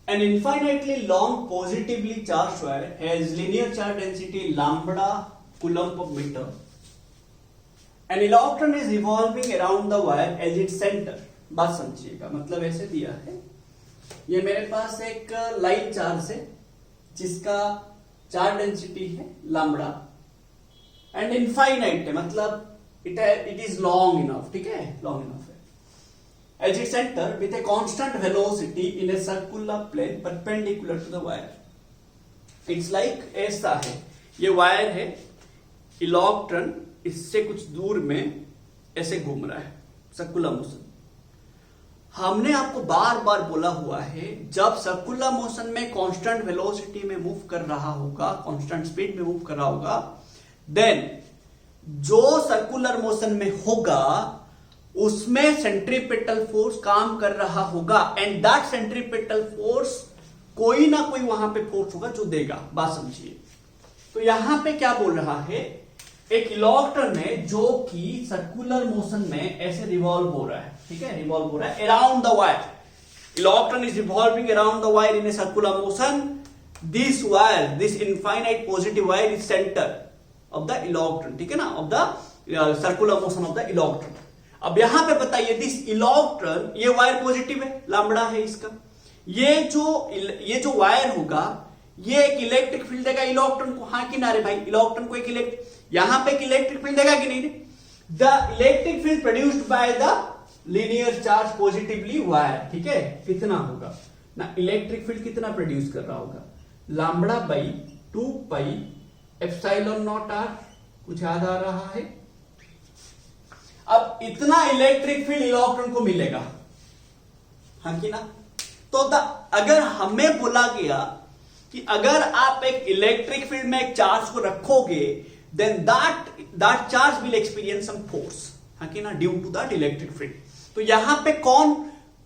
An infinitely long positively charged wire has linear charge density lambda coulomb per meter. An electron is revolving around the wire as its center. बात समझिएगा, मतलब ऐसे दिया है, ये मेरे पास एक लाइन चार्ज है जिसका चार्ज डेंसिटी है लैम्बडा एंड इनफाइनाइट है, मतलब इट इज लॉन्ग इनफ, ठीक है, लॉन्ग इनफ है. As its center with a constant velocity in a circular plane perpendicular to the wire. It's like ऐसा है, ये वायर है, इलेक्ट्रॉन इससे कुछ दूर में ऐसे घूम रहा है, सर्कुलर मोशन. हमने आपको बार बार बोला हुआ है, जब सर्कुलर मोशन में कांस्टेंट वेलोसिटी में मूव कर रहा होगा, कांस्टेंट स्पीड में मूव कर रहा होगा, देन जो सर्कुलर मोशन में होगा उसमें सेंट्रीपेटल फोर्स काम कर रहा होगा एंड दैट सेंट्रीपेटल फोर्स कोई ना कोई वहां पे फोर्स होगा जो देगा. बात समझिए. तो यहां पे क्या बोल रहा है, एक इलेक्ट्रॉन है जो कि सर्कुलर मोशन में ऐसे रिवॉल्व हो रहा है, ठीक है, रिवॉल्व हो रहा है around the wire. Electron is revolving around the wire in a circular motion. This wire, this infinite positive wire is centre of the electron, ठीक है ना, of the circular motion of the electron. अब यहां पे बताइए, this electron, ये wire positive है, lambda है इसका, ये जो वायर होगा ये एक इलेक्ट्रिक फील्ड देगा इलेक्ट्रॉन को. हाँ कि ना रे भाई, इलेक्ट्रॉन को एक यहां पे एक इलेक्ट्रिक फील्ड देगा कि नहीं रे? The electric field produced by the linear charge positively wire, ठीक है, कितना होगा ना, इलेक्ट्रिक फील्ड कितना प्रोड्यूस कर रहा होगा, lambda by 2 pi epsilon naught R. कुछ याद आ रहा है? अब इतना इलेक्ट्रिक फील्ड इलेक्ट्रॉन को मिलेगा, हाँ कि ना. तो अगर हमें बोला गया कि अगर आप एक इलेक्ट्रिक फील्ड में एक चार्ज को रखोगे, then that charge will experience some force, हाँ कि ना, due to that electric field. तो यहां पे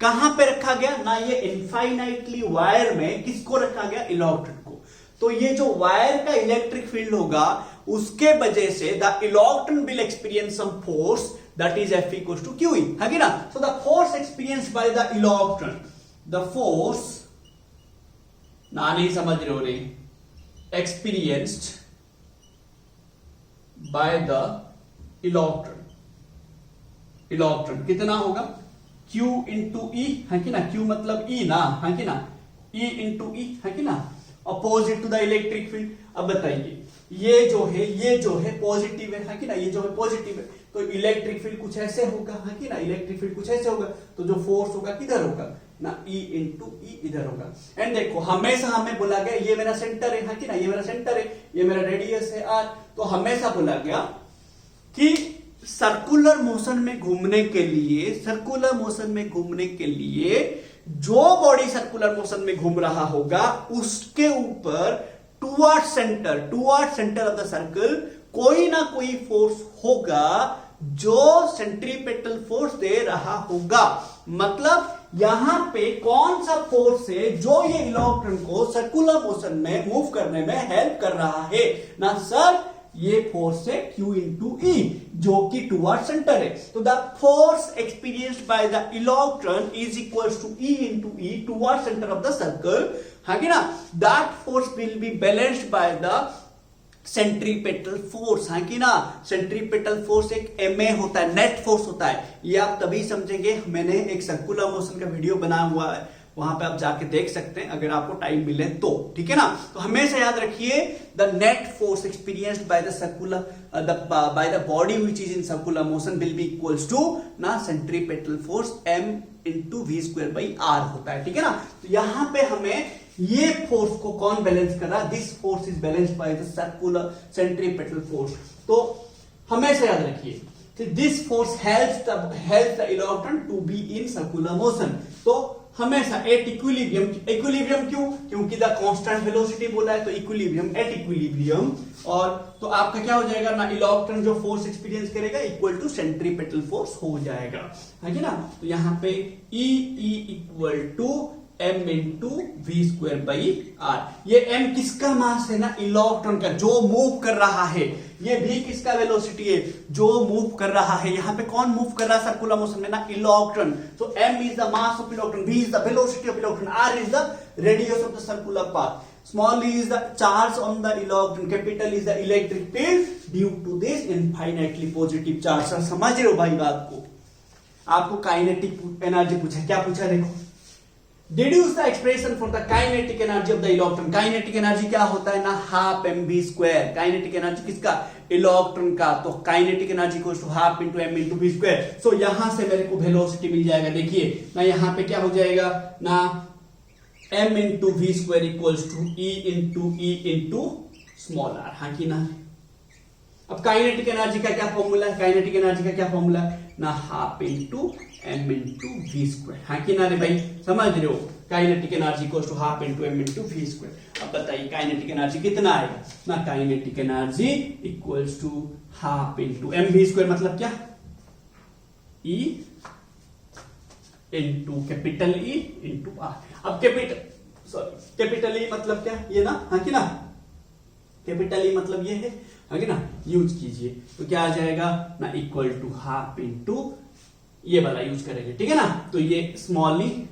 कहां पे रखा गया ना, ये इनफाइनाइटली वायर में किसको रखा गया, इलेक्ट्रॉन को. तो ये जो वायर का इलेक्ट्रिक फील्ड होगा उसके वजह से the electron will experience some force, that is F equals to QE, है कि ना. So the force experienced by the electron, the force, ना नहीं समझ रहे हो रे, experienced by the electron कितना होगा, Q into E, है कि ना, Q मतलब E ना, है कि ना, E into E, है कि ना, opposite to the electric field. अब बताइए, ये जो है पॉजिटिव है कि ना, ये जो है पॉजिटिव है, तो इलेक्ट्रिक फील्ड कुछ ऐसे होगा, है कि ना, इलेक्ट्रिक फील्ड कुछ ऐसे होगा, तो जो फोर्स होगा किधर होगा ना, E इंटू ई इधर होगा. एंड देखो, हमेशा हमें बोला गया ये मेरा सेंटर है कि ना, ये मेरा सेंटर है, ये मेरा रेडियस है R. तो हमेशा बोला गया कि सर्कुलर मोशन में घूमने के लिए जो बॉडी सर्कुलर मोशन में घूम रहा होगा उसके ऊपर toward centre of the circle कोई ना कोई फोर्स होगा जो सेंट्रीपेटल फोर्स दे रहा होगा. मतलब यहां पे कौन सा फोर्स है जो ये इलेक्ट्रॉन को सर्कुलर मोशन में मूव करने में हेल्प कर रहा है ना सर, ये फोर्स है Q इंटू E जो कि टुवर्ड सेंटर है. तो the force experienced by the electron is equals to E into E toward centre of the circle, है कि ना. That force will be balanced by the centripetal force, है कि ना. सेंट्रीपेटल फोर्स एक MA होता है, नेट फोर्स होता है. ये आप तभी समझेंगे, मैंने एक सर्कुलर मोशन का वीडियो बनाया हुआ है, वहां पे आप जाके देख सकते हैं अगर आपको टाइम मिले तो, ठीक है ना. तो हमेशा याद रखिए, the net force experienced by the circular by the body which is in circular motion will be equals to ना centripetal force M into V square by R होता है, ठीक है ना. तो यहां पे हमें ये फोर्स को कौन बैलेंस कर रहा है, this force is balanced by the circular centripetal force. तो हमेशा याद रखिए, this force helps the electron to be in circular motion. तो हमेशा एट इक्विलिब्रियम क्यों, क्योंकि द कांस्टेंट वेलोसिटी बोला है, तो इक्विलिब्रियम, एट इक्विलिब्रियम. और तो आपका क्या हो जाएगा ना, इलेक्ट्रॉन जो फोर्स एक्सपीरियंस करेगा इक्वल टू सेंट्रीपेटल फोर्स हो जाएगा, है कि ना. तो यहां पे E equal to m into V square by R. ये m किसका मास है ना, इलेक्ट्रॉन का, जो मूव कर रहा है। ये v किसका वेलोसिटी है, जो मूव कर रहा है। यहाँ पे कौन मूव कर रहा है सर्कुलर मोशन में ना, इलेक्ट्रॉन। तो m is the mass of electron, v is the velocity of electron, r is the radius of the circular path, small e is the charge on the electron, capital is the electric field due to this infinitely positive charge। Sir समझ रहे हो भाई बात को। आपको kinetic energy पूछा, क्या पूछा देखो, deduce the expression for the kinetic energy of the electron. Kinetic energy क्या होता है ना, half M V square. Kinetic energy किसका, इलेक्ट्रॉन का। तो kinetic energy equals to half into M into V square. So यहां से मेरे को वेलोसिटी मिल जाएगा। देखिए ना यहाँ पे क्या हो जाएगा ना, m into V square equals to E into small R, हाँ कि ना। अब काइनेटिक एनर्जी का क्या फॉर्मूला है, काइनेटिक एनर्जी का क्या फॉर्मूला है ना, half into M into V square, हाँ कि ना रे भाई, समझ रहे हो। Kinetic energy equals to half into M into V square. अब बताइए काइनेटिक एनर्जी कितना आएगा ना, kinetic energy equals to half into M V square, मतलब क्या, E into capital E into R. अब कैपिटल ई मतलब क्या, ये ना, हाँ कि ना, कैपिटल ई मतलब ये है, हाँ कि ना, यूज कीजिए। तो क्या आ जाएगा ना, इक्वल टू हाफ इंटू ये वाला यूज करेंगे, ठीक है ना। तो ये स्मॉल ई,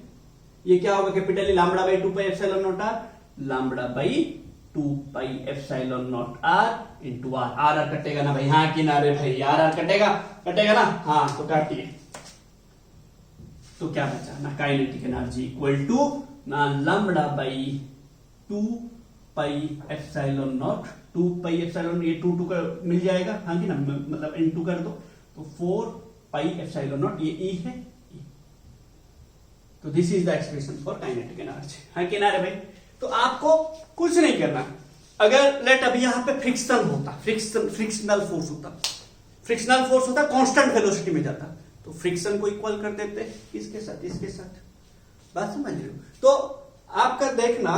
ये क्या होगा, capital E lambda by 2 pi epsilon naught R, lambda by 2 pi epsilon naught R into R. R R कटेगा ना भाई, हाँ कि ना रे भाई, आर आर कटेगा ना, हाँ तो काटिए। तो क्या बचा ना, काइनेटिक एनर्जी इक्वल टू ना lambda by 2 pi epsilon not, 2 pi epsilon, ये 2 का मिल जाएगा, हाँ कि ना, मतलब इनटू कर दो तो 4 पाई एप्सिलॉन नॉट, ये ई है। तो this is the expression for kinetic energy, हाँ कि ना रे भाई। तो आपको कुछ नहीं करना, अगर लेट अभी यहां पे फ्रिक्शन होता, फ्रिक्शनल फोर्स होता, कांस्टेंट वेलोसिटी में जाता, तो फ्रिक्शन को इक्वल कर देते इसके साथ, बात समझ रहे हो। तो आपका देखना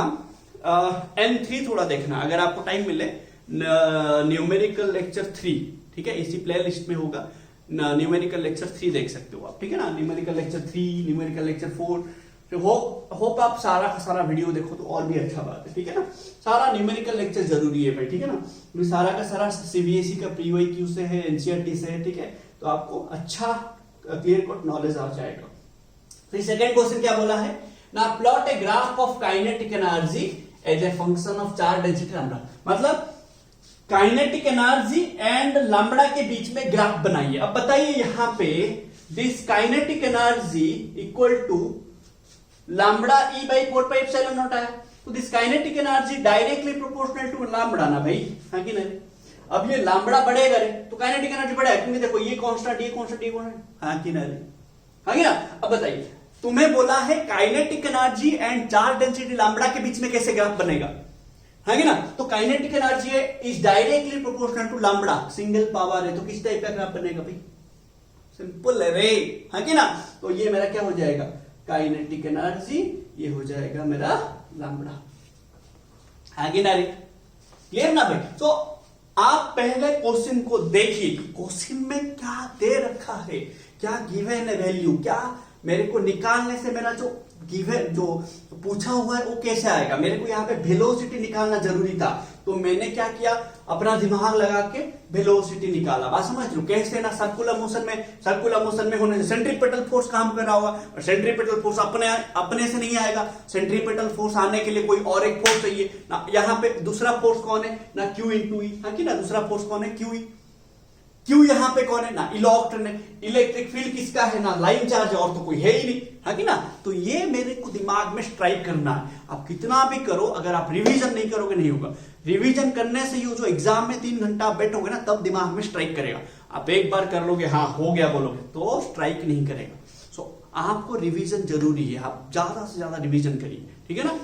N3 थोड़ा देखना, अगर आपको टाइम मिले, न्यूमेरिकल लेक्चर 3, ठीक है, इसी प्ले लिस्ट में होगा, न्यूमेरिकल लेक्चर 3 देख सकते हो आप, ठीक है ना। Numerical lecture 3, numerical lecture 4, hope आप सारा का सारा वीडियो देखो तो और भी अच्छा बात है, ठीक है ना। सारा न्यूमेरिकल लेक्चर जरूरी है भाई, ठीक है ना। सारा का सारा सीबीएसई का प्रीवाईक्यू से है, एनसीईआरटी से है, ठीक है। तो आपको अच्छा क्लियर कट नॉलेज आ जाएगा। फिर सेकंड क्वेश्चन क्या बोला है ना, plot a graph of kinetic energy as a function of charge density lambda. मतलब काइनेटिक एनर्जी एंड लैम्बडा के बीच में ग्राफ बनाइए। अब बताइए यहां पे this kinetic energy equal to lambda E by 4 pi epsilon naught है। तो this kinetic energy directly proportional to lambda ना भाई, हाँ कि नहीं। अब ये लैम्बडा बढ़ेगा रे तो काइनेटिक एनर्जी बढ़ेगा, क्योंकि देखो ये कांस्टेंट, हाँ कि नहीं, हाँ कि ना। अब बताइए तुम्हें बोला है kinetic energy and charge density lambda के बीच में कैसे ग्राफ बनेगा, है कि ना। तो kinetic energy is directly proportional to lambda, single power है, तो किस टाइप का ग्राफ बनेगा भाई, सिंपल है रे, है कि ना। तो ये मेरा क्या हो जाएगा, काइनेटिक एनर्जी, ये हो जाएगा मेरा लैम्बडा, है कि ना रे, क्लियर ना भाई। तो आप पहले क्वेश्चन को देखिए, क्वेश्चन में क्या दे रखा है, क्या गिवन है वैल्यू, क्या मेरे को निकालने से मेरा जो गिवन जो पूछा हुआ है वो कैसे आएगा। मेरे को यहाँ पे वेलोसिटी निकालना जरूरी था, तो मैंने क्या किया, अपना दिमाग लगा के वेलोसिटी निकाला। बात समझ लो कैसे ना, सर्कुलर मोशन में होने से सेंट्रीपेटल फोर्स काम कर रहा होगा, और सेंट्रीपेटल फोर्स अपने से नहीं आएगा। सेंट्रीपेटल फोर्स आने के लिए कोई और एक फोर्स चाहिए ना। यहाँ पे दूसरा फोर्स कौन है ना, Q इंटू ई, हाँ कि ना, दूसरा फोर्स कौन है, क्यू यहाँ पे कौन है ना, इलेक्ट्रॉन है। इलेक्ट्रिक फील्ड किसका है ना, लाइन चार्ज है, और तो कोई है ही नहीं, है कि ना। तो ये मेरे को दिमाग में स्ट्राइक करना है। आप कितना भी करो, अगर आप रिवीजन नहीं करोगे नहीं होगा। रिवीजन करने से ये जो एग्जाम में 3 घंटा आप बैठोगे ना, तब दिमाग में स्ट्राइक करेगा। आप एक बार कर लोगे, हाँ हो गया बोलोगे, तो स्ट्राइक नहीं करेगा। सो आपको रिवीजन जरूरी है, आप ज्यादा से ज्यादा रिवीजन करिए, ठीक है ना।